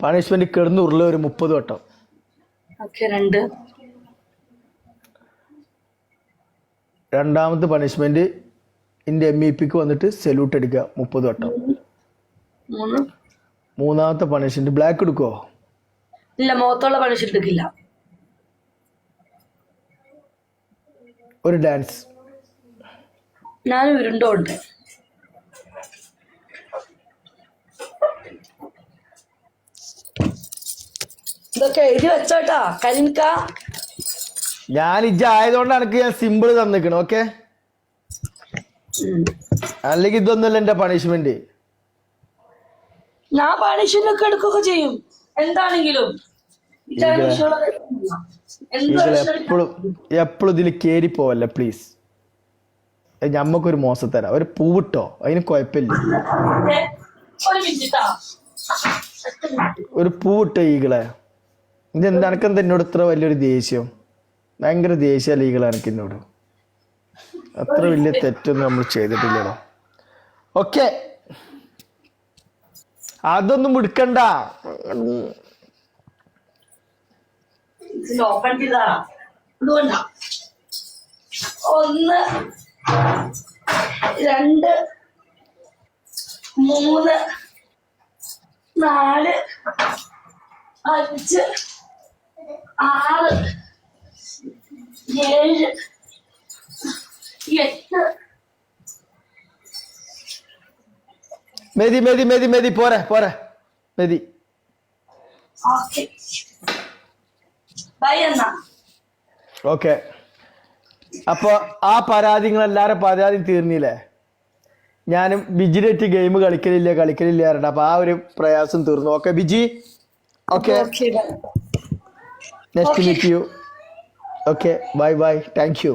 Punishment കിടന്നുരുള്ള ഒരു 30 വട്ടം. Okay 2. രണ്ടാമത്തെ പണിഷ്മെന്റ് ഇന്റെ MEPക്ക് വന്നിട്ട് സല്യൂട്ട് അടിക്കുക 30 വട്ടം. 3. മൂന്നാമത്തെ പണിഷ്മെന്റ് ബ്ലാക്ക് എടുക്കോ? ഇല്ല, മുഖത്തുള്ള പണിഷ്മെന്റ് എടുക്കില്ല. ഒരു ഡാൻസ്. ഞാൻ ഉരുണ്ടോണ്ട്. ഇതൊക്കെ എഴുതി വെച്ചോട്ടാ കരിക്ക. ഞാൻ ഇജ്ജ ആയതുകൊണ്ടാണ് എനിക്ക് ഞാൻ സിമ്പിൾ തന്നിക്കണം. ഓക്കെ, അല്ലെങ്കിൽ ഇതൊന്നുമല്ല എന്റെ പണിഷ്മെന്റ്. ഞാൻ പണിഷ്മെന്റ് ഒക്കെ എടുക്കുകയൊക്കെ ചെയ്യും എന്താണെങ്കിലും. എപ്പോഴും ഇതിൽ കേറി പോവല്ല പ്ലീസ്. ഞമ്മക്കൊരു മോശം തരാം. ഒരു പൂവിട്ടോ, അതിന് കുഴപ്പമില്ല. ഒരു പൂവിട്ടോ ഈകളെ. ഇതെന്താ എനക്കെന്താ എന്നോട് ഇത്ര വലിയൊരു ദേഷ്യം? ഭയങ്കര ദേഷ്യമല്ല ഈകളെ എനിക്ക് എന്നോട്. അത്ര വലിയ തെറ്റൊന്നും നമ്മൾ ചെയ്തിട്ടില്ലല്ലോ. ഓക്കെ, അതൊന്നും എടുക്കണ്ട. ഓപ്പൺ ചെയ്താ അതുകൊണ്ടാ. 1 2 3 4 5 6 7 8. മെതി പോരെ മെതി. ഓക്കെ ബൈ എന്നാ. ഓക്കെ, അപ്പൊ ആ പരാതികൾ എല്ലാരും പരാതി തീർന്നില്ലേ? ഞാനും ബിജിനായിട്ട് ഗെയിം കളിക്കലില്ല പറഞ്ഞ അപ്പൊ ആ ഒരു പ്രയാസം തീർന്നു. Okay Biji, okay, next meet you. Okay, bye, thank U.